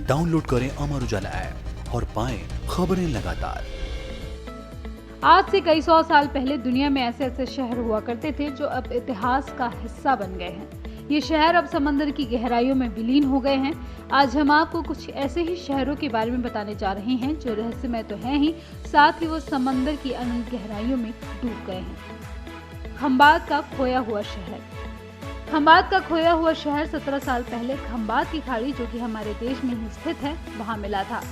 Download करें Amar Ujala app और पाएं खबरें लगातार। आज से कई सौ साल पहले दुनिया में ऐसे ऐसे शहर हुआ करते थे जो अब इतिहास का हिस्सा बन गए हैं। ये शहर अब समंदर की गहराइयों में विलीन हो गए हैं। आज हम आपको कुछ ऐसे ही शहरों के बारे में बताने जा रहे हैं जो रहस्यमय तो हैं ही, साथ ही वो समंदर की अनंत गहराइयों में डूब गए हैं। खंबात का खोया हुआ शहर। खंबात का खोया हुआ शहर 17 साल पहले खंबात की खाड़ी, जो कि हमारे देश में ही स्थित है, वहां मिला था।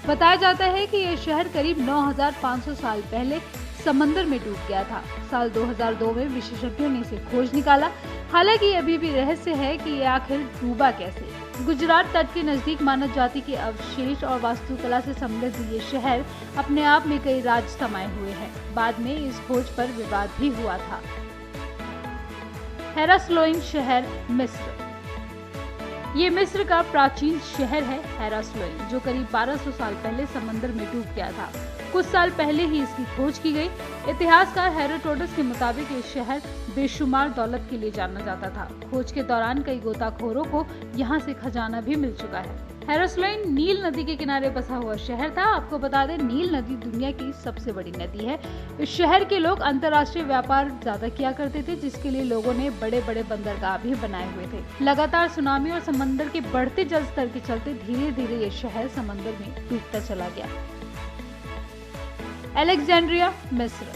बताया जाता है कि यह शहर करीब 9500 साल पहले समंदर में डूब गया था। साल 2002 में विशेषज्ञों ने इसे खोज निकाला। हालांकि अभी भी रहस्य है कि ये आखिर डूबा कैसे। गुजरात तट के नजदीक मानव जाति के अवशेष और वास्तुकला से समृद्ध ये शहर अपने आप में कई राज समाये हुए हैं। बाद में इस खोज पर विवाद भी हुआ था। हेरास्लोइन शहर, मिस्र। ये मिस्र का प्राचीन शहर है हेरास्लोइन, जो करीब 1200 साल पहले समंदर में डूब गया था। कुछ साल पहले ही इसकी खोज की गई। इतिहासकार हेरोडोटस के मुताबिक ये शहर बेशुमार दौलत के लिए जाना जाता था। खोज के दौरान कई गोताखोरों को यहाँ से खजाना भी मिल चुका है। हेरास्लोइन नील नदी के किनारे बसा हुआ शहर था। आपको बता दें, नील नदी दुनिया की सबसे बड़ी नदी है। इस शहर के लोग अंतर्राष्ट्रीय व्यापार ज्यादा किया करते थे, जिसके लिए लोगों ने बड़े बड़े बंदरगाह भी बनाए हुए थे। लगातार सुनामी और समंदर के बढ़ते जल स्तर के चलते धीरे धीरे ये शहर समंदर में डूबता चला गया। अलेक्जेंड्रिया, मिस्र।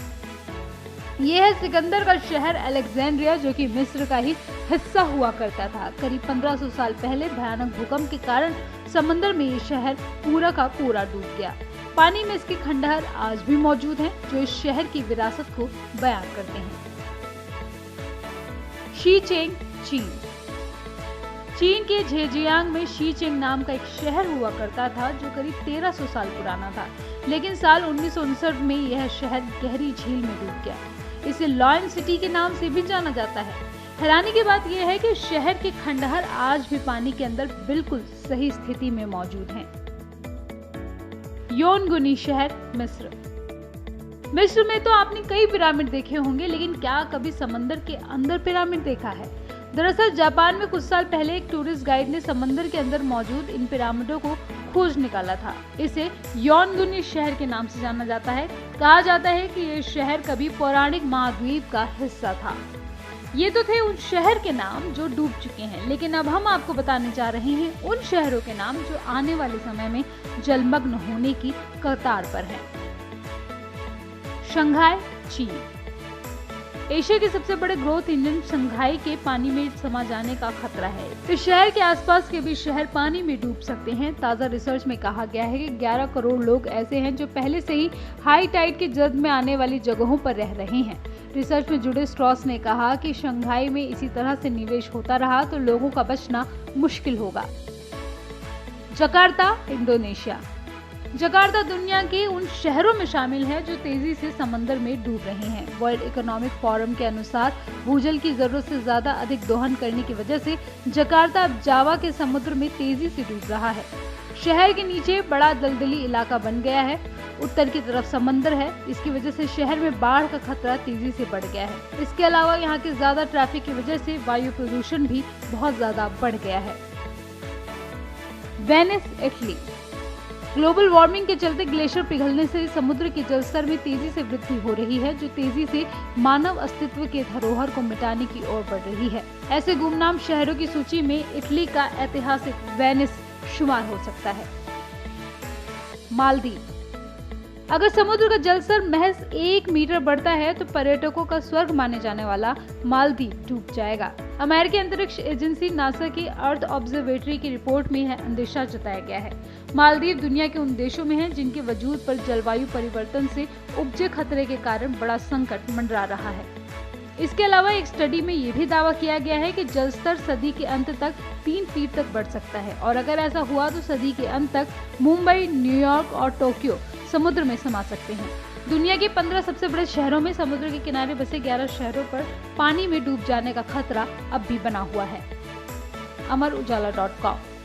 ये है सिकंदर का शहर अलेक्जेंड्रिया, जो कि मिस्र का ही हिस्सा हुआ करता था। करीब 1500 साल पहले भयानक भूकंप के कारण समंदर में ये शहर पूरा का पूरा डूब गया। पानी में इसके खंडहर आज भी मौजूद हैं, जो इस शहर की विरासत को बयान करते हैं। शीचेंग, चीन। चीन के झेजियांग में शीचेंग नाम का एक शहर हुआ करता था, जो करीब 1300 साल पुराना था। लेकिन साल 1959 में यह शहर गहरी झील में डूब गया। इसे लॉयन सिटी के नाम से भी जाना जाता है। हैरानी की बात यह है कि शहर के खंडहर आज भी पानी के अंदर बिल्कुल सही स्थिति में मौजूद हैं। योनगुनी शहर, मिस्र। मिस्र में तो आपने कई पिरामिड देखे होंगे, लेकिन क्या कभी समंदर के अंदर पिरामिड देखा है? दरअसल जापान में कुछ साल पहले एक टूरिस्ट गाइड ने समंदर के अंदर मौजूद इन पिरामिडों को खोज निकाला था। इसे योनगुनी शहर के नाम से जाना जाता है। कहा जाता है कि ये शहर कभी पौराणिक महाद्वीप का हिस्सा था। ये तो थे उन शहर के नाम जो डूब चुके हैं, लेकिन अब हम आपको बताने जा रहे हैं उन शहरों के नाम जो आने वाले समय में जलमग्न होने की कतार पर हैं। शंघाई, चीन। एशिया के सबसे बड़े ग्रोथ इंजन शंघाई के पानी में समा जाने का खतरा है। इस शहर के आसपास के भी शहर पानी में डूब सकते हैं। ताजा रिसर्च में कहा गया है कि 11 करोड़ लोग ऐसे हैं जो पहले से ही हाई टाइड के जद में आने वाली जगहों पर रह रहे हैं। रिसर्च में जुड़े स्ट्रॉस ने कहा कि शंघाई में इसी तरह से निवेश होता रहा तो लोगों का बचना मुश्किल होगा। Jakarta, Indonesia. जकार्ता दुनिया के उन शहरों में शामिल है जो तेजी से समंदर में डूब रहे हैं। वर्ल्ड इकोनॉमिक फोरम के अनुसार भूजल की जरूरत से ज्यादा अधिक दोहन करने की वजह से जकार्ता अब जावा के समुद्र में तेजी से डूब रहा है। शहर के नीचे बड़ा दलदली इलाका बन गया है। उत्तर की तरफ समंदर है। इसकी वजह से शहर में बाढ़ का खतरा तेजी से बढ़ गया है। इसके अलावा यहाँ के ज्यादा ट्रैफिक की वजह से वायु प्रदूषण भी बहुत ज्यादा बढ़ गया है। Venice, Italy. ग्लोबल वार्मिंग के चलते ग्लेशियर पिघलने से समुद्र के जलस्तर में तेजी से वृद्धि हो रही है, जो तेजी से मानव अस्तित्व के धरोहर को मिटाने की ओर बढ़ रही है। ऐसे गुमनाम शहरों की सूची में इटली का ऐतिहासिक वेनिस शुमार हो सकता है। मालदीव। अगर समुद्र का जलस्तर महज 1 मीटर बढ़ता है तो पर्यटकों का स्वर्ग माने जाने वाला मालदीव डूब जाएगा। अमेरिकी अंतरिक्ष एजेंसी नासा की अर्थ ऑब्जर्वेटरी की रिपोर्ट में यह अंदेशा जताया गया है। मालदीव दुनिया के उन देशों में है जिनके वजूद पर जलवायु परिवर्तन से उपजे खतरे के कारण बड़ा संकट मंडरा रहा है। इसके अलावा एक स्टडी में ये भी दावा किया गया है कि जलस्तर सदी के अंत तक 3 फीट तक बढ़ सकता है, और अगर ऐसा हुआ तो सदी के अंत तक मुंबई, न्यूयॉर्क और टोक्यो समुद्र में समा सकते हैं। दुनिया के 15 सबसे बड़े शहरों में समुद्र के किनारे बसे 11 शहरों पर पानी में डूब जाने का खतरा अब भी बना हुआ है। अमर उजाला.com